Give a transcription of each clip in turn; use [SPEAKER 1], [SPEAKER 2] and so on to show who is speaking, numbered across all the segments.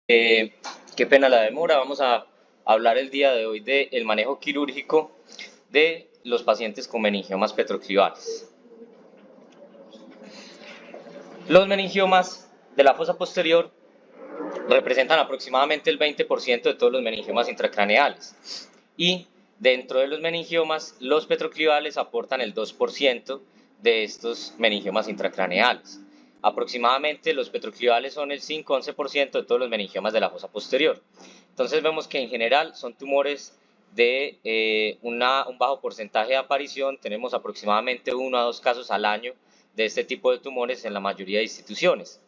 [SPEAKER 1] Qué pena la demora. Vamos a hablar el día de hoy del manejo quirúrgico de los pacientes con meningiomas petroclivales. Los meningiomas de la fosa posterior representan aproximadamente el 20% de todos los meningiomas intracraneales y dentro de los meningiomas los petroclivales aportan el 2% de estos meningiomas intracraneales. Aproximadamente los petroclivales son el 5-11% de todos los meningiomas de la fosa posterior. Entonces vemos que en general son tumores de un bajo porcentaje de aparición. Tenemos aproximadamente 1 a 2 casos al año de este tipo de tumores en la mayoría de instituciones.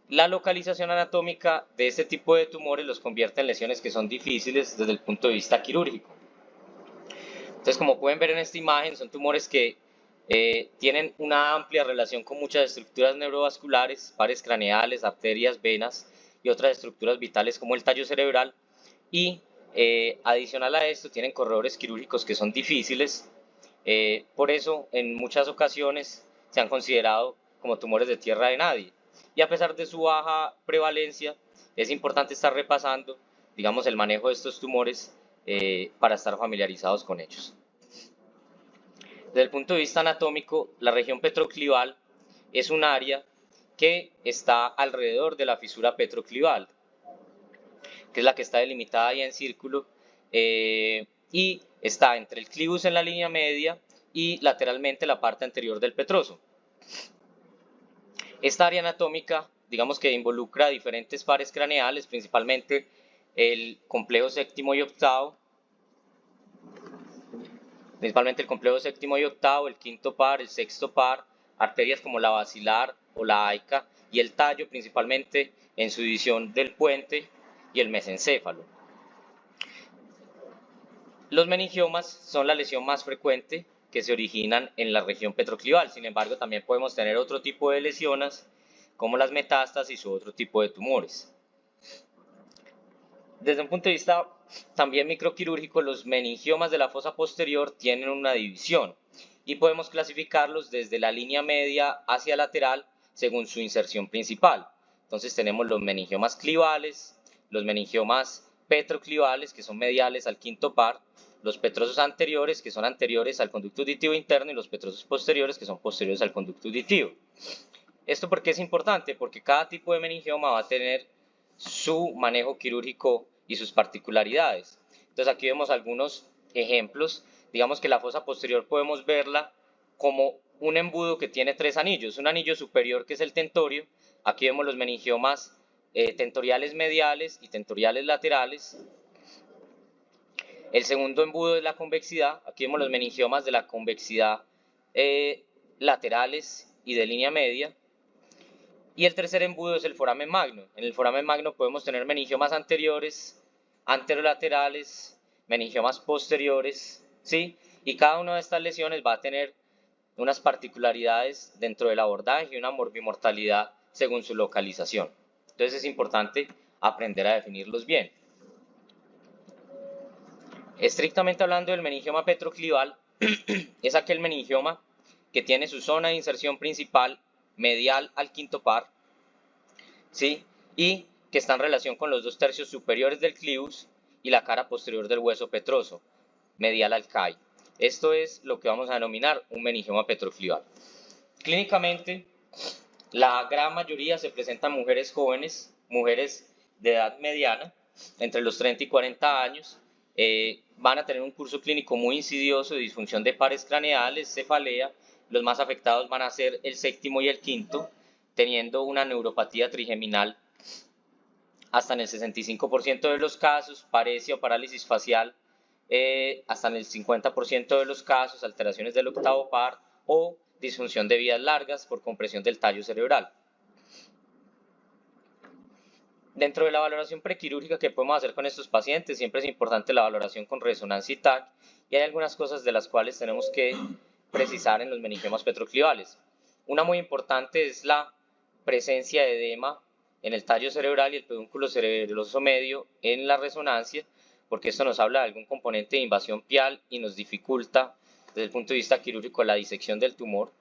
[SPEAKER 1] La localización anatómica de este tipo de tumores los convierte en lesiones que son difíciles desde el punto de vista quirúrgico. Entonces, como pueden ver en esta imagen, son tumores que tienen una amplia relación con muchas estructuras neurovasculares, pares craneales, arterias, venas y otras estructuras vitales como el tallo cerebral. Y adicional a esto, tienen corredores quirúrgicos que son difíciles. Por eso, en muchas ocasiones se han considerado como tumores de tierra de nadie. Y a pesar de su baja prevalencia, es importante estar repasando, digamos, el manejo de estos tumores para estar familiarizados con ellos. Desde el punto de vista anatómico, la región petroclival es un área que está alrededor de la fisura petroclival, que es la que está delimitada ahí en círculo, y está entre el clivus en la línea media y lateralmente la parte anterior del petroso. Esta área anatómica, digamos que involucra diferentes pares craneales, principalmente el complejo séptimo y octavo, el quinto par, el sexto par, arterias como la basilar o la aica y el tallo, principalmente en su división del puente y el mesencéfalo. Los meningiomas son la lesión más frecuente que se originan en la región petroclival. Sin embargo, también podemos tener otro tipo de lesiones como las metástasis u otro tipo de tumores. Desde un punto de vista también microquirúrgico, los meningiomas de la fosa posterior tienen una división y podemos clasificarlos desde la línea media hacia lateral según su inserción principal. Entonces tenemos los meningiomas clivales, los meningiomas petroclivales, que son mediales al quinto par, los petrosos anteriores, que son anteriores al conducto auditivo interno, y los petrosos posteriores, que son posteriores al conducto auditivo. ¿Esto por qué es importante? Porque cada tipo de meningioma va a tener su manejo quirúrgico y sus particularidades. Entonces aquí vemos algunos ejemplos. Digamos que la fosa posterior podemos verla como un embudo que tiene 3 anillos. Un anillo superior, que es el tentorio. Aquí vemos los meningiomas tentoriales mediales y tentoriales laterales. El segundo embudo es la convexidad. Aquí vemos los meningiomas de la convexidad laterales y de línea media. Y el tercer embudo es el foramen magno. En el foramen magno podemos tener meningiomas anteriores, anterolaterales, meningiomas posteriores, ¿sí? Y cada una de estas lesiones va a tener unas particularidades dentro del abordaje y una morbimortalidad según su localización. Entonces es importante aprender a definirlos bien. Estrictamente hablando, del meningioma petroclival es aquel meningioma que tiene su zona de inserción principal medial al quinto par, ¿sí? Y que está en relación con los 2/3 superiores del clivus y la cara posterior del hueso petroso, medial al CAI. Esto es lo que vamos a denominar un meningioma petroclival. Clínicamente, la gran mayoría se presentan mujeres jóvenes, mujeres de edad mediana, entre los 30 y 40 años. Van a tener un curso clínico muy insidioso de disfunción de pares craneales, cefalea. Los más afectados van a ser el séptimo y el quinto, teniendo una neuropatía trigeminal hasta en el 65% de los casos, paresia o parálisis facial hasta en el 50% de los casos, alteraciones del octavo par o disfunción de vías largas por compresión del tallo cerebral. Dentro de la valoración prequirúrgica que podemos hacer con estos pacientes, siempre es importante la valoración con resonancia y TAC, y hay algunas cosas de las cuales tenemos que precisar en los meningiomas petroclivales. Una muy importante es la presencia de edema en el tallo cerebral y el pedúnculo cerebeloso medio en la resonancia, porque esto nos habla de algún componente de invasión pial y nos dificulta desde el punto de vista quirúrgico la disección del tumor.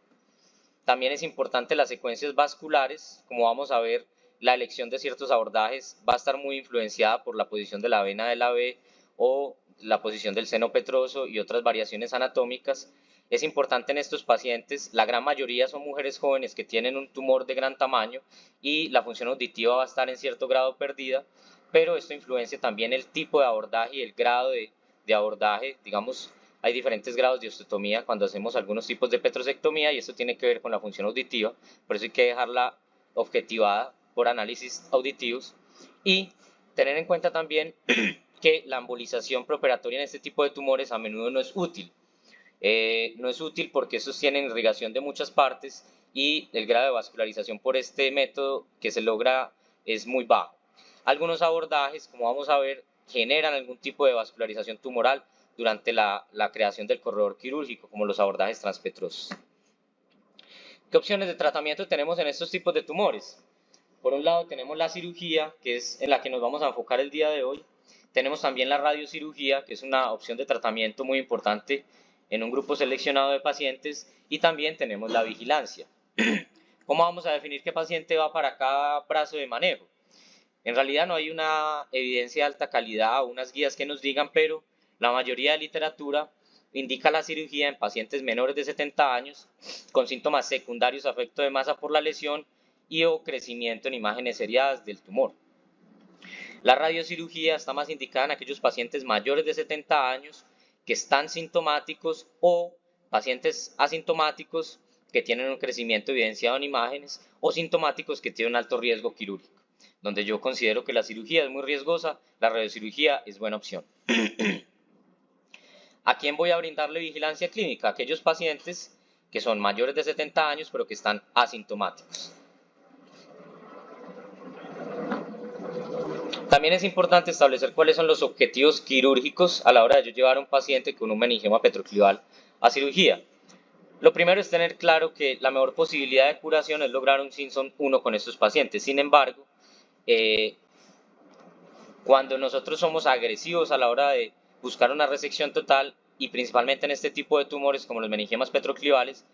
[SPEAKER 1] También es importante las secuencias vasculares, como vamos a ver la elección de ciertos abordajes va a estar muy influenciada por la posición de la vena de la B o la posición del seno petroso y otras variaciones anatómicas. Es importante en estos pacientes, la gran mayoría son mujeres jóvenes que tienen un tumor de gran tamaño y la función auditiva va a estar en cierto grado perdida, pero esto influencia también el tipo de abordaje y el grado de abordaje. Digamos, hay diferentes grados de osteotomía cuando hacemos algunos tipos de petrosectomía y esto tiene que ver con la función auditiva, por eso hay que dejarla objetivada por análisis auditivos y tener en cuenta también que la embolización preoperatoria en este tipo de tumores a menudo no es útil. No es útil porque estos tienen irrigación de muchas partes y el grado de vascularización por este método que se logra es muy bajo. Algunos abordajes, como vamos a ver, generan algún tipo de vascularización tumoral durante la creación del corredor quirúrgico, como los abordajes transpetrosos. ¿Qué opciones de tratamiento tenemos en estos tipos de tumores? Por un lado tenemos la cirugía, que es en la que nos vamos a enfocar el día de hoy. Tenemos también la radiocirugía, que es una opción de tratamiento muy importante en un grupo seleccionado de pacientes, y también tenemos la vigilancia. ¿Cómo vamos a definir qué paciente va para cada brazo de manejo? En realidad no hay una evidencia de alta calidad o unas guías que nos digan, pero la mayoría de literatura indica la cirugía en pacientes menores de 70 años con síntomas secundarios a efecto de masa por la lesión y o crecimiento en imágenes seriadas del tumor. La radiocirugía está más indicada en aquellos pacientes mayores de 70 años que están sintomáticos o pacientes asintomáticos que tienen un crecimiento evidenciado en imágenes o sintomáticos que tienen un alto riesgo quirúrgico. Donde yo considero que la cirugía es muy riesgosa, la radiocirugía es buena opción. ¿A quién voy a brindarle vigilancia clínica? A aquellos pacientes que son mayores de 70 años pero que están asintomáticos. También es importante establecer cuáles son los objetivos quirúrgicos a la hora de yo llevar a un paciente con un meningioma petroclival a cirugía. Lo primero es tener claro que la mejor posibilidad de curación es lograr un Simpson 1 con estos pacientes. Sin embargo, cuando nosotros somos agresivos a la hora de buscar una resección total y principalmente en este tipo de tumores como los meningiomas petroclivales,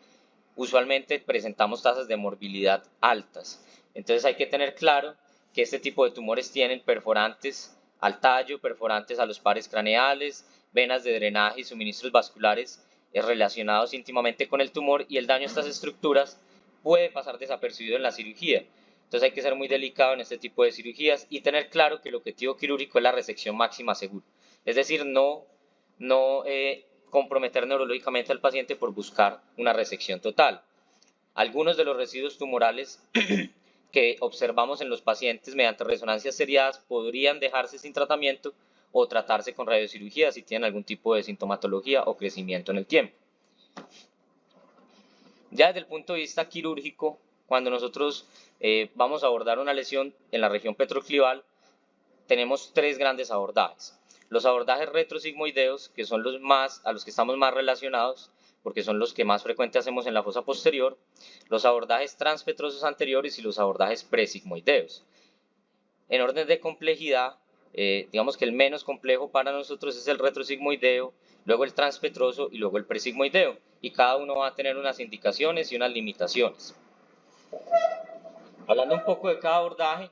[SPEAKER 1] usualmente presentamos tasas de morbilidad altas. Entonces hay que tener claro que este tipo de tumores tienen perforantes al tallo, perforantes a los pares craneales, venas de drenaje y suministros vasculares relacionados íntimamente con el tumor, y el daño a estas estructuras puede pasar desapercibido en la cirugía. Entonces hay que ser muy delicado en este tipo de cirugías y tener claro que el objetivo quirúrgico es la resección máxima segura. Es decir, no comprometer neurológicamente al paciente por buscar una resección total. Algunos de los residuos tumorales que observamos en los pacientes mediante resonancias seriadas podrían dejarse sin tratamiento o tratarse con radiocirugía si tienen algún tipo de sintomatología o crecimiento en el tiempo. Ya desde el punto de vista quirúrgico, cuando nosotros vamos a abordar una lesión en la región petroclival, tenemos tres grandes abordajes. Los abordajes retrosigmoideos, que son a los que estamos más relacionados, porque son los que más frecuente hacemos en la fosa posterior, los abordajes transpetrosos anteriores y los abordajes presigmoideos. En orden de complejidad, digamos que el menos complejo para nosotros es el retrosigmoideo, luego el transpetroso y luego el presigmoideo, y cada uno va a tener unas indicaciones y unas limitaciones. Hablando un poco de cada abordaje,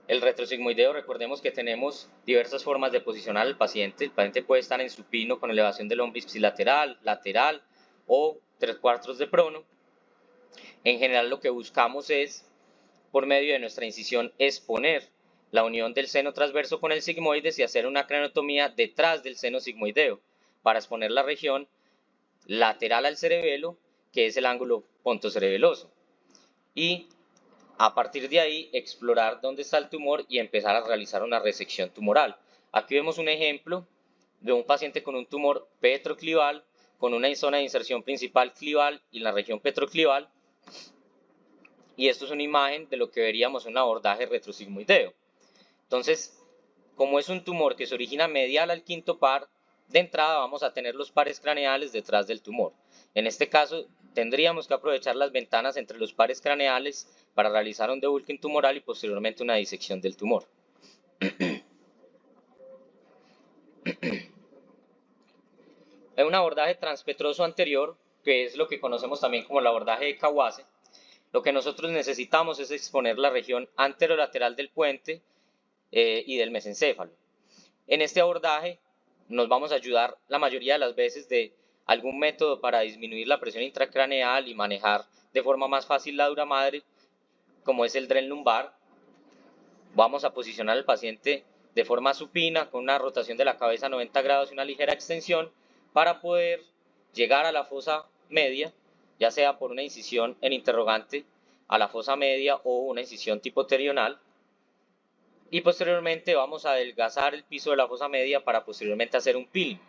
[SPEAKER 1] el retrosigmoideo, recordemos que tenemos diversas formas de posicionar al paciente. El paciente puede estar en supino con elevación del hombro ipsilateral, lateral o 3/4 de prono. En general lo que buscamos es, por medio de nuestra incisión, exponer la unión del seno transverso con el sigmoides y hacer una craneotomía detrás del seno sigmoideo para exponer la región lateral al cerebelo, que es el ángulo pontocerebeloso. Y a partir de ahí explorar dónde está el tumor y empezar a realizar una resección tumoral. Aquí vemos un ejemplo de un paciente con un tumor petroclival, con una zona de inserción principal clival y la región petroclival. Y esto es una imagen de lo que veríamos en un abordaje retrosigmoideo. Entonces, como es un tumor que se origina medial al quinto par, de entrada vamos a tener los pares craneales detrás del tumor. En este caso, tendríamos que aprovechar las ventanas entre los pares craneales para realizar un debulking tumoral y posteriormente una disección del tumor. En un abordaje transpetroso anterior, que es lo que conocemos también como el abordaje de Kawase, Lo que nosotros necesitamos es exponer la región anterolateral del puente y del mesencéfalo. En este abordaje nos vamos a ayudar la mayoría de las veces de algún método para disminuir la presión intracraneal y manejar de forma más fácil la dura madre, como es el dren lumbar. Vamos a posicionar al paciente de forma supina con una rotación de la cabeza a 90 grados y una ligera extensión para poder llegar a la fosa media, ya sea por una incisión en interrogante a la fosa media o una incisión tipo terional. Y posteriormente vamos a adelgazar el piso de la fosa media para posteriormente hacer un peeling.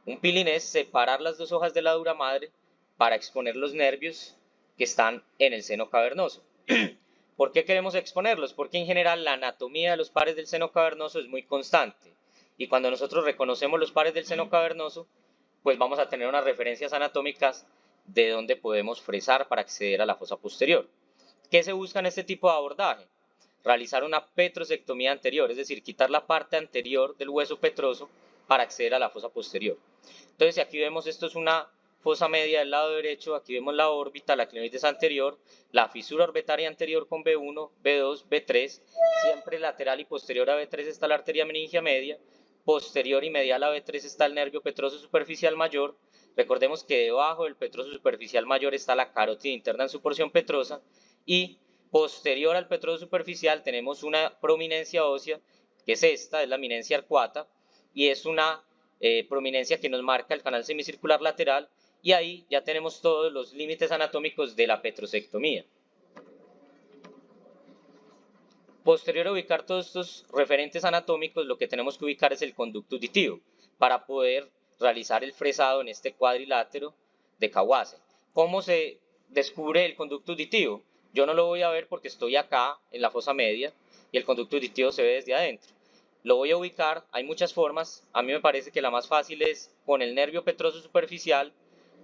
[SPEAKER 1] Un peeling es separar las dos hojas de la dura madre para exponer los nervios que están en el seno cavernoso. ¿Por qué queremos exponerlos? Porque en general la anatomía de los pares del seno cavernoso es muy constante. Y cuando nosotros reconocemos los pares del seno cavernoso, pues vamos a tener unas referencias anatómicas de donde podemos fresar para acceder a la fosa posterior. ¿Qué se busca en este tipo de abordaje? Realizar una petrosectomía anterior, es decir, quitar la parte anterior del hueso petroso para acceder a la fosa posterior. Entonces, si aquí vemos, esto es una fosa media del lado derecho, aquí vemos la órbita, la clinoides anterior, la fisura orbitaria anterior con B1, B2, B3, siempre lateral y posterior a B3 está la arteria meningia media, posterior y medial a B3 está el nervio petroso superficial mayor. Recordemos que debajo del petroso superficial mayor está la carótida interna en su porción petrosa y posterior al petroso superficial tenemos una prominencia ósea, que es esta, es la eminencia arcuata, y es una prominencia que nos marca el canal semicircular lateral, y ahí ya tenemos todos los límites anatómicos de la petrosectomía. Posterior a ubicar todos estos referentes anatómicos, lo que tenemos que ubicar es el conducto auditivo para poder realizar el fresado en este cuadrilátero de Kawase. ¿Cómo se descubre el conducto auditivo? Yo no lo voy a ver porque estoy acá en la fosa media y el conducto auditivo se ve desde adentro. Lo voy a ubicar, hay muchas formas, a mí me parece que la más fácil es con el nervio petroso superficial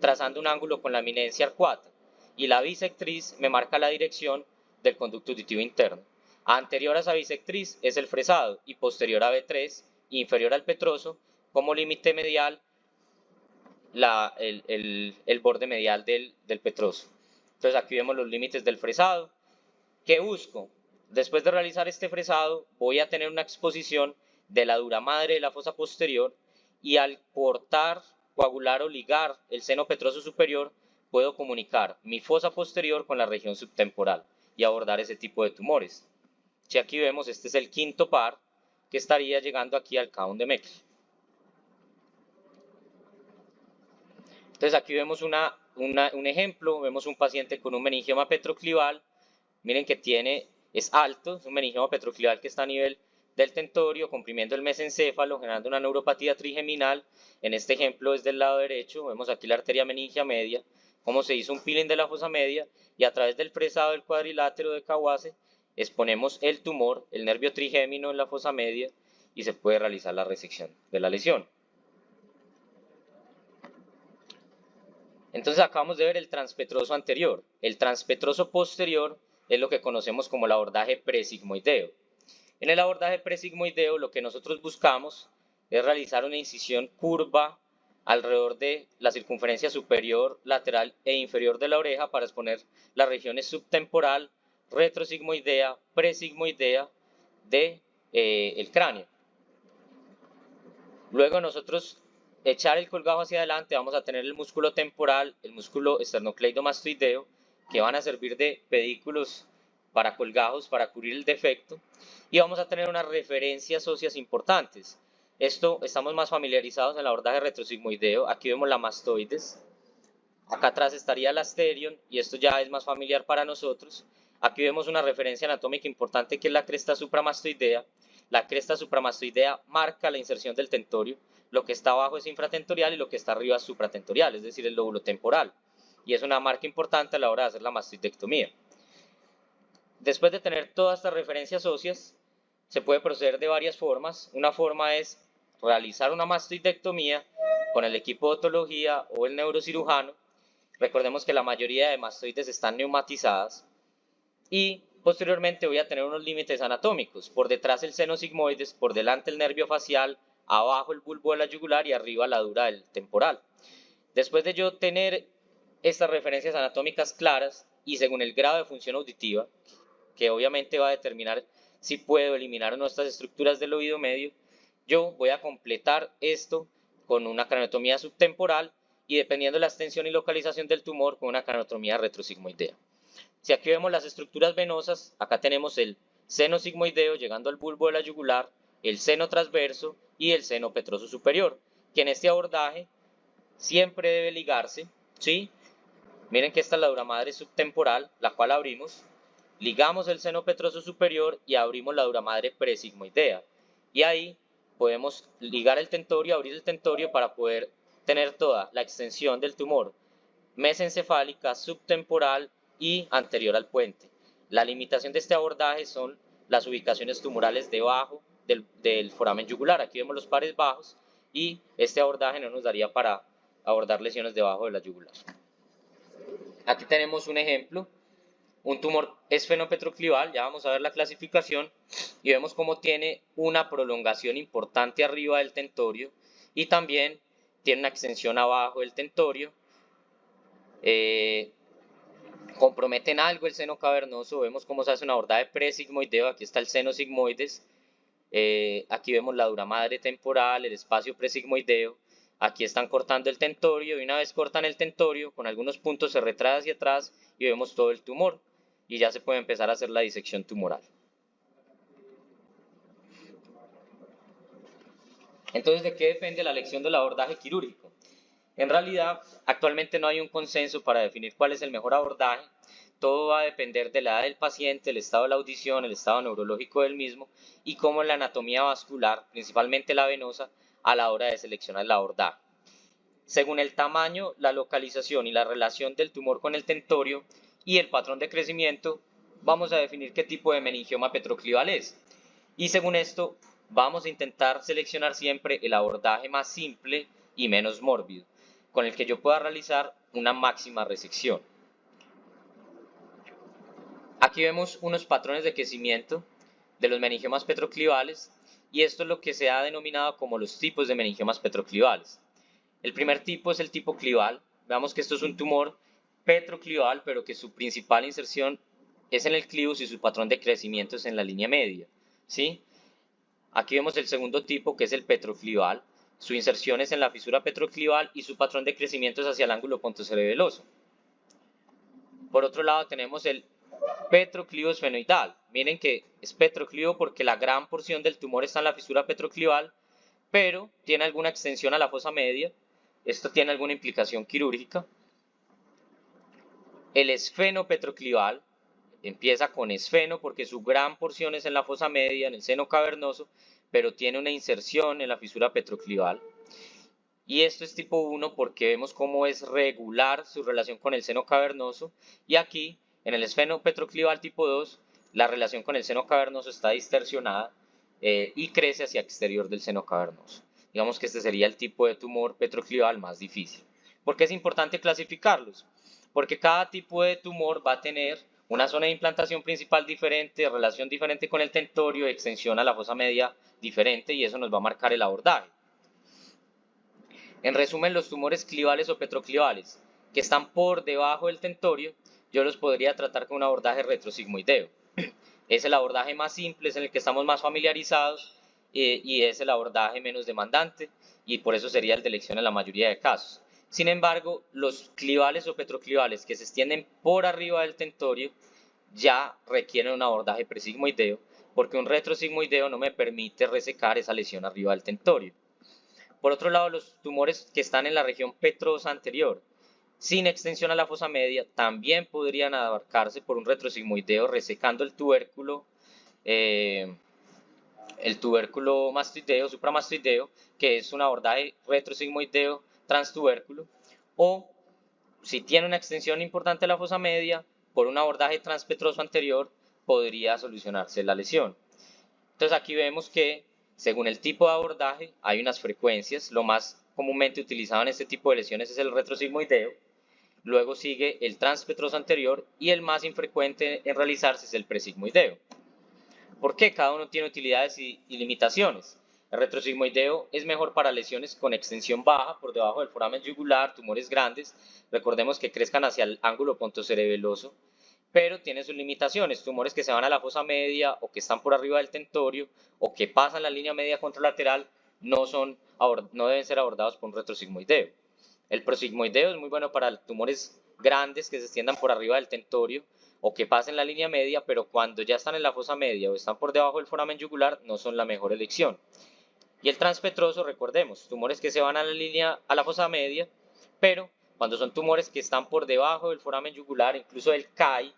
[SPEAKER 1] trazando un ángulo con la eminencia arcuata y la bisectriz me marca la dirección del conducto auditivo interno. Anterior a esa bisectriz es el fresado y posterior a B3, inferior al petroso, como límite medial el borde medial del petroso. Entonces aquí vemos los límites del fresado. ¿Qué busco? Después de realizar este fresado voy a tener una exposición de la dura madre de la fosa posterior y al cortar, coagular o ligar el seno petroso superior puedo comunicar mi fosa posterior con la región subtemporal y abordar ese tipo de tumores. Si aquí vemos, este es el quinto par que estaría llegando aquí al Caun de Meckel. Entonces aquí vemos un ejemplo, vemos un paciente con un meningioma petroclival, miren que es alto, es un meningioma petroclival que está a nivel del tentorio, comprimiendo el mesencéfalo, generando una neuropatía trigeminal. En este ejemplo es del lado derecho, vemos aquí la arteria meningia media, cómo se hizo un peeling de la fosa media y a través del fresado del cuadrilátero de Kawase exponemos el tumor, el nervio trigémino en la fosa media y se puede realizar la resección de la lesión. Entonces acabamos de ver el transpetroso anterior. El transpetroso posterior es lo que conocemos como el abordaje presigmoideo. En el abordaje presigmoideo lo que nosotros buscamos es realizar una incisión curva alrededor de la circunferencia superior, lateral e inferior de la oreja para exponer las regiones subtemporal, retrosigmoidea, presigmoidea del cráneo. Luego nosotros echar el colgajo hacia adelante vamos a tener el músculo temporal, el músculo esternocleidomastoideo, que van a servir de pedículos para colgajos para cubrir el defecto, y vamos a tener unas referencias óseas importantes. Esto estamos más familiarizados en el abordaje retrosigmoideo. Aquí vemos la mastoides, acá atrás estaría el asterion y esto ya es más familiar para nosotros. Aquí vemos una referencia anatómica importante que es la cresta supramastoidea. La cresta supramastoidea marca la inserción del tentorio. Lo que está abajo es infratentorial y lo que está arriba es supratentorial, es decir, el lóbulo temporal. Y es una marca importante a la hora de hacer la mastoidectomía. Después de tener todas estas referencias óseas, se puede proceder de varias formas. Una forma es realizar una mastoidectomía con el equipo de otología o el neurocirujano. Recordemos que la mayoría de mastoides están neumatizadas. Y posteriormente voy a tener unos límites anatómicos. Por detrás el seno sigmoides, por delante el nervio facial, abajo el bulbo de la yugular y arriba la dura del temporal. Después de yo tener estas referencias anatómicas claras y según el grado de función auditiva, que obviamente va a determinar si puedo eliminar o no estas estructuras del oído medio, yo voy a completar esto con una craniotomía subtemporal y dependiendo de la extensión y localización del tumor con una craniotomía retrosigmoidea. Si aquí vemos las estructuras venosas, acá tenemos el seno sigmoideo llegando al bulbo de la yugular, el seno transverso y el seno petroso superior, que en este abordaje siempre debe ligarse, ¿sí? Miren que esta es la dura madre subtemporal, la cual abrimos, ligamos el seno petroso superior y abrimos la dura madre presigmoidea. Y ahí podemos ligar el tentorio, abrir el tentorio para poder tener toda la extensión del tumor mesencefálica, subtemporal y anterior al puente. La limitación de este abordaje son las ubicaciones tumorales debajo del foramen yugular. Aquí vemos los pares bajos y este abordaje no nos daría para abordar lesiones debajo de la yugular. Aquí tenemos un ejemplo, un tumor esfenopetroclival, ya vamos a ver la clasificación y vemos cómo tiene una prolongación importante arriba del tentorio y también tiene una extensión abajo del tentorio. Comprometen algo el seno cavernoso, vemos cómo se hace un abordaje presigmoideo, aquí está el seno sigmoides, aquí vemos la dura madre temporal, el espacio presigmoideo, aquí están cortando el tentorio y una vez cortan el tentorio, con algunos puntos se retrae hacia atrás y vemos todo el tumor y ya se puede empezar a hacer la disección tumoral. Entonces, ¿de qué depende la elección del abordaje quirúrgico? En realidad, actualmente no hay un consenso para definir cuál es el mejor abordaje. Todo va a depender de la edad del paciente, el estado de la audición, el estado neurológico del mismo y cómo la anatomía vascular, principalmente la venosa, a la hora de seleccionar el abordaje. Según el tamaño, la localización y la relación del tumor con el tentorio y el patrón de crecimiento, vamos a definir qué tipo de meningioma petroclival es. Y según esto, vamos a intentar seleccionar siempre el abordaje más simple y menos mórbido, con el que yo pueda realizar una máxima resección. Aquí vemos unos patrones de crecimiento de los meningiomas petroclivales y esto es lo que se ha denominado como los tipos de meningiomas petroclivales. El primer tipo es el tipo clival. Veamos que esto es un tumor petroclival, pero que su principal inserción es en el clivus y su patrón de crecimiento es en la línea media, ¿sí? Aquí vemos el segundo tipo, que es el petroclival. Su inserción es en la fisura petroclival y su patrón de crecimiento es hacia el ángulo pontocerebeloso. Por otro lado tenemos el petroclivo esfenoidal. Miren que es petroclivo porque la gran porción del tumor está en la fisura petroclival, pero tiene alguna extensión a la fosa media. Esto tiene alguna implicación quirúrgica. El esfenopetroclival empieza con esfeno porque su gran porción es en la fosa media, en el seno cavernoso, pero tiene una inserción en la fisura petroclival. Y esto es tipo 1 porque vemos cómo es regular su relación con el seno cavernoso. Y aquí, en el esfenopetroclival tipo 2, la relación con el seno cavernoso está distorsionada y crece hacia exterior del seno cavernoso. Digamos que este sería el tipo de tumor petroclival más difícil. ¿Por qué es importante clasificarlos? Porque cada tipo de tumor va a tener una zona de implantación principal diferente, relación diferente con el tentorio, extensión a la fosa media diferente y eso nos va a marcar el abordaje. En resumen, los tumores clivales o petroclivales que están por debajo del tentorio, yo los podría tratar con un abordaje retrosigmoideo. Es el abordaje más simple, es en el que estamos más familiarizados y es el abordaje menos demandante y por eso sería el de elección en la mayoría de casos. Sin embargo, los clivales o petroclivales que se extienden por arriba del tentorio ya requieren un abordaje presigmoideo porque un retrosigmoideo no me permite resecar esa lesión arriba del tentorio. Por otro lado, los tumores que están en la región petrosa anterior, sin extensión a la fosa media, también podrían abarcarse por un retrosigmoideo resecando el tubérculo mastoideo, supramastoideo, que es un abordaje retrosigmoideo transtubérculo, o si tiene una extensión importante a la fosa media, por un abordaje transpetroso anterior, podría solucionarse la lesión. Entonces aquí vemos que según el tipo de abordaje hay unas frecuencias. Lo más comúnmente utilizado en este tipo de lesiones es el retrosigmoideo. Luego sigue el transpetroso anterior y el más infrecuente en realizarse es el presigmoideo. ¿Por qué? Cada uno tiene utilidades y limitaciones. El retrosigmoideo es mejor para lesiones con extensión baja por debajo del foramen yugular, tumores grandes. Recordemos que crezcan hacia el ángulo pontocerebeloso pero tiene sus limitaciones. Tumores que se van a la fosa media o que están por arriba del tentorio o que pasan la línea media contralateral no deben ser abordados por un retrosigmoideo. El prosigmoideo es muy bueno para tumores grandes que se extiendan por arriba del tentorio o que pasen la línea media, pero cuando ya están en la fosa media o están por debajo del foramen yugular no son la mejor elección. Y el transpetroso, recordemos, tumores que se van a la fosa media, pero cuando son tumores que están por debajo del foramen yugular, incluso del CAI,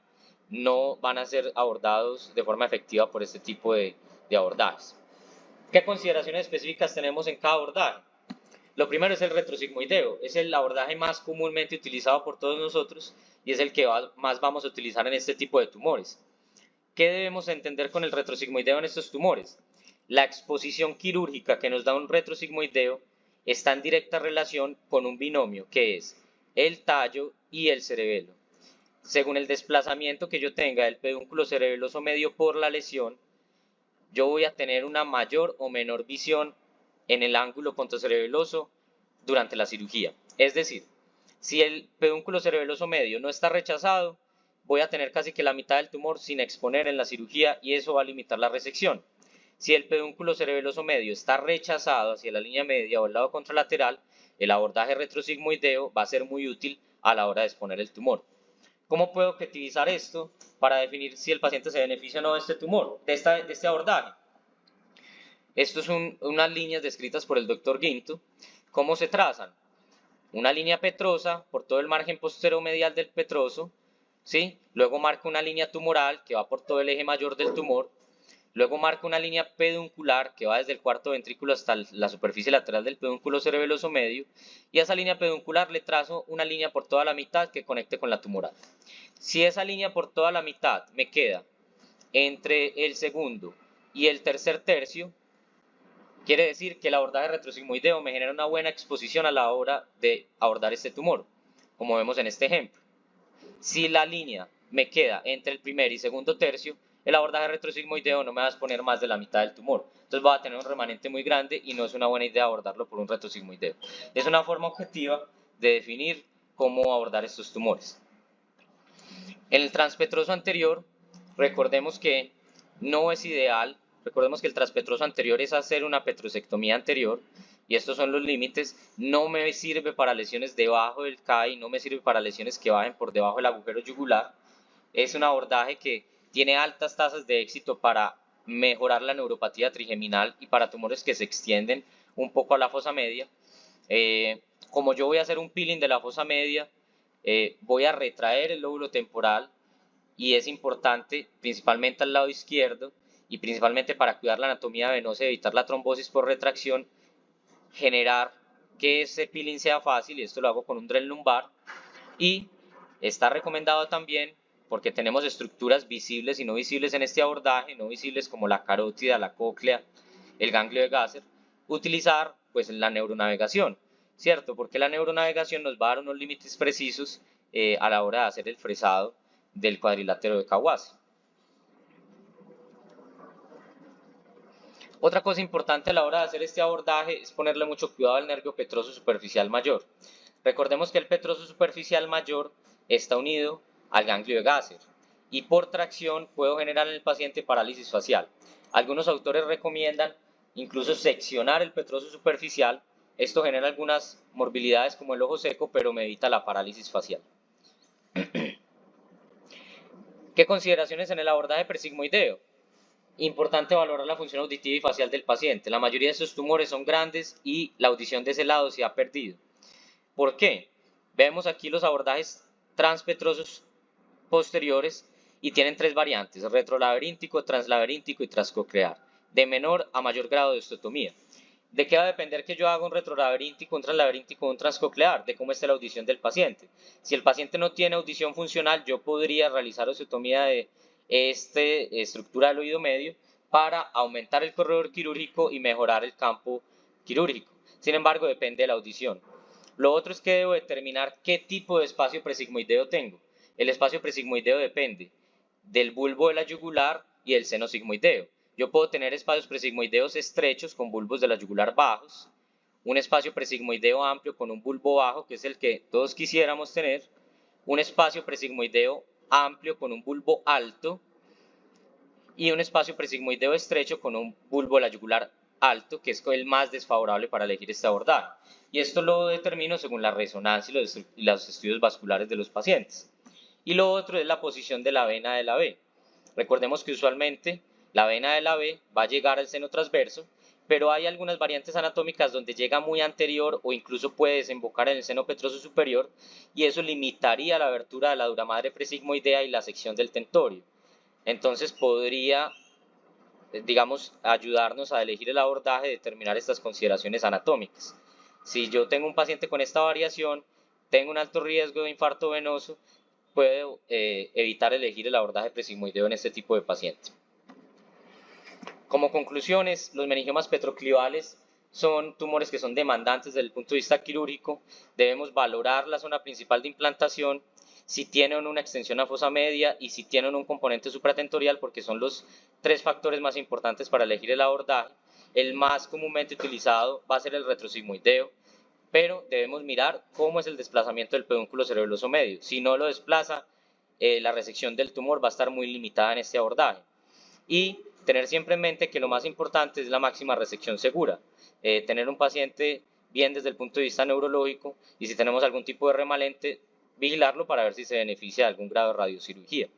[SPEAKER 1] no van a ser abordados de forma efectiva por este tipo de abordajes. ¿Qué consideraciones específicas tenemos en cada abordaje? Lo primero es el retrosigmoideo, es el abordaje más comúnmente utilizado por todos nosotros y es el que más vamos a utilizar en este tipo de tumores. ¿Qué debemos entender con el retrosigmoideo en estos tumores? La exposición quirúrgica que nos da un retrosigmoideo está en directa relación con un binomio que es el tallo y el cerebelo. Según el desplazamiento que yo tenga del pedúnculo cerebeloso medio por la lesión, yo voy a tener una mayor o menor visión en el ángulo pontocerebeloso durante la cirugía. Es decir, si el pedúnculo cerebeloso medio no está rechazado, voy a tener casi que la mitad del tumor sin exponer en la cirugía y eso va a limitar la resección. Si el pedúnculo cerebeloso medio está rechazado hacia la línea media o el lado contralateral, el abordaje retrosigmoideo va a ser muy útil a la hora de exponer el tumor. ¿Cómo puedo objetivizar esto para definir si el paciente se beneficia o no de este tumor, de este abordaje? Esto son unas líneas descritas por el doctor Guinto. ¿Cómo se trazan? Una línea petrosa por todo el margen posteromedial del petroso, ¿sí? Luego marca una línea tumoral que va por todo el eje mayor del tumor. Luego marca una línea peduncular que va desde el cuarto ventrículo hasta la superficie lateral del pedúnculo cerebeloso medio. Y a esa línea peduncular le trazo una línea por toda la mitad que conecte con la tumoral. Si esa línea por toda la mitad me queda entre el segundo y el tercer tercio, quiere decir que el abordaje retrosigmoideo me genera una buena exposición a la hora de abordar este tumor, como vemos en este ejemplo. Si la línea me queda entre el primer y segundo tercio, el abordaje retrosigmoideo no me va a exponer más de la mitad del tumor. Entonces va a tener un remanente muy grande y no es una buena idea abordarlo por un retrosigmoideo. Es una forma objetiva de definir cómo abordar estos tumores. En el transpetroso anterior, recordemos que no es ideal, recordemos que el transpetroso anterior es hacer una petrosectomía anterior, y estos son los límites. No me sirve para lesiones debajo del CAI, no me sirve para lesiones que bajen por debajo del agujero yugular. Es un abordaje que tiene altas tasas de éxito para mejorar la neuropatía trigeminal y para tumores que se extienden un poco a la fosa media. Como yo voy a hacer un peeling de la fosa media, voy a retraer el lóbulo temporal y es importante, principalmente al lado izquierdo y principalmente para cuidar la anatomía venosa y evitar la trombosis por retracción, generar que ese peeling sea fácil, y esto lo hago con un Drell lumbar. Y está recomendado también, porque tenemos estructuras visibles y no visibles en este abordaje, no visibles como la carótida, la cóclea, el ganglio de Gasser, utilizar pues la neuronavegación, ¿cierto? Porque la neuronavegación nos va a dar unos límites precisos a la hora de hacer el fresado del cuadrilátero de Kawase. Otra cosa importante a la hora de hacer este abordaje es ponerle mucho cuidado al nervio petroso superficial mayor. Recordemos que el petroso superficial mayor está unido al ganglio de Gasser y por tracción puedo generar en el paciente parálisis facial. Algunos autores recomiendan incluso seccionar el petroso superficial. Esto genera algunas morbilidades como el ojo seco, pero me evita la parálisis facial. ¿Qué consideraciones en el abordaje presigmoideo? Importante valorar la función auditiva y facial del paciente. La mayoría de estos tumores son grandes y la audición de ese lado se ha perdido. ¿Por qué? Vemos aquí los abordajes transpetrosos posteriores y tienen tres variantes: retrolaberíntico, translaberíntico y transcoclear, de menor a mayor grado de osteotomía. ¿De qué va a depender que yo haga un retrolaberíntico, un translaberíntico o un transcoclear? De cómo esté la audición del paciente. Si el paciente no tiene audición funcional, yo podría realizar osteotomía de esta estructura del oído medio para aumentar el corredor quirúrgico y mejorar el campo quirúrgico. Sin embargo, depende de la audición. Lo otro es que debo determinar qué tipo de espacio presigmoideo tengo. El espacio presigmoideo depende del bulbo de la yugular y del seno sigmoideo. Yo puedo tener espacios presigmoideos estrechos con bulbos de la yugular bajos, un espacio presigmoideo amplio con un bulbo bajo, que es el que todos quisiéramos tener, un espacio presigmoideo amplio con un bulbo alto y un espacio presigmoideo estrecho con un bulbo de la yugular alto, que es el más desfavorable para elegir este abordaje. Y esto lo determino según la resonancia y los estudios vasculares de los pacientes. Y lo otro es la posición de la vena de la B. Recordemos que usualmente la vena de la B va a llegar al seno transverso, pero hay algunas variantes anatómicas donde llega muy anterior o incluso puede desembocar en el seno petroso superior, y eso limitaría la abertura de la dura madre presigmoidea y la sección del tentorio. Entonces podría, digamos, ayudarnos a elegir el abordaje y determinar estas consideraciones anatómicas. Si yo tengo un paciente con esta variación, tengo un alto riesgo de infarto venoso, puedo evitar elegir el abordaje presigmoideo en este tipo de paciente. Como conclusiones, los meningiomas petroclivales son tumores que son demandantes desde el punto de vista quirúrgico. Debemos valorar la zona principal de implantación, si tienen una extensión a fosa media y si tienen un componente supratentorial, porque son los 3 factores más importantes para elegir el abordaje. El más comúnmente utilizado va a ser el retrosigmoideo, pero debemos mirar cómo es el desplazamiento del pedúnculo cerebeloso medio. Si no lo desplaza, la resección del tumor va a estar muy limitada en este abordaje. Y tener siempre en mente que lo más importante es la máxima resección segura. Tener un paciente bien desde el punto de vista neurológico, y si tenemos algún tipo de remanente, vigilarlo para ver si se beneficia de algún grado de radiocirugía.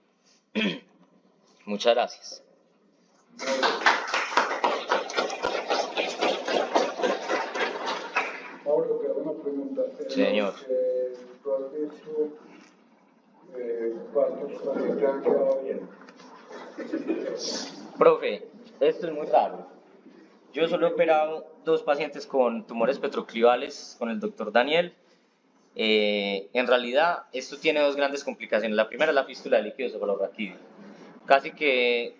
[SPEAKER 1] Muchas gracias.
[SPEAKER 2] Mauro, te hago una pregunta.
[SPEAKER 1] Señor.
[SPEAKER 2] ¿Tú has visto partos también que han quedado bien?
[SPEAKER 1] Profe, esto es muy raro. Yo solo he operado 2 pacientes con tumores petroclivales con el doctor Daniel. En realidad, esto tiene 2 grandes complicaciones. La primera es la fístula de líquido cefalorraquídeo. Casi que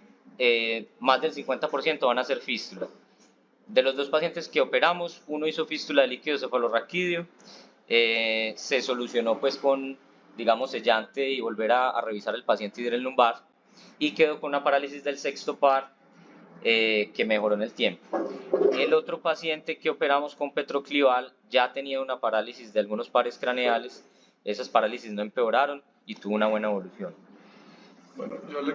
[SPEAKER 1] más del 50% van a ser fístula. De los 2 pacientes que operamos, uno hizo fístula de líquido cefalorraquídeo, se solucionó pues con, digamos, sellante y volver a revisar el paciente y el lumbar, y quedó con una parálisis del sexto par que mejoró en el tiempo. El otro paciente que operamos con petroclival ya tenía una parálisis de algunos pares craneales, esas parálisis no empeoraron y tuvo una buena evolución.
[SPEAKER 2] Bueno, yo le...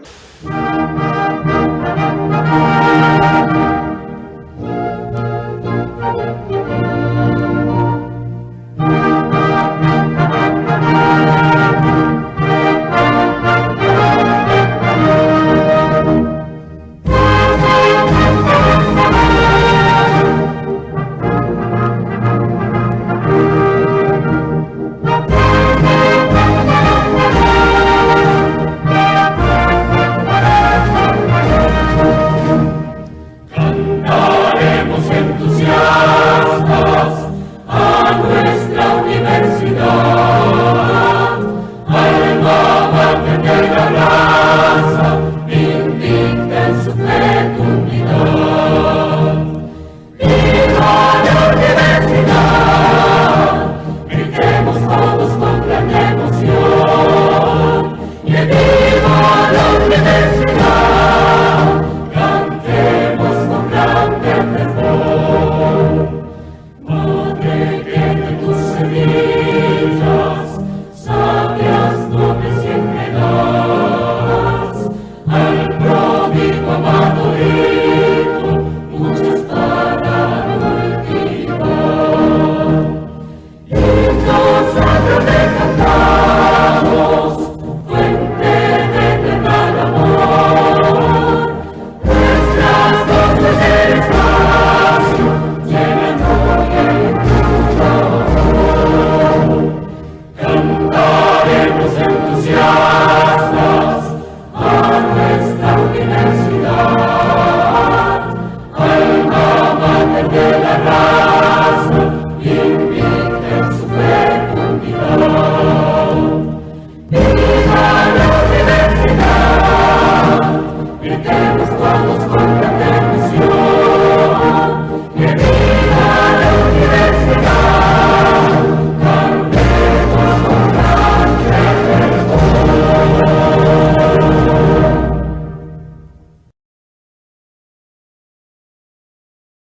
[SPEAKER 3] Al pródigo amado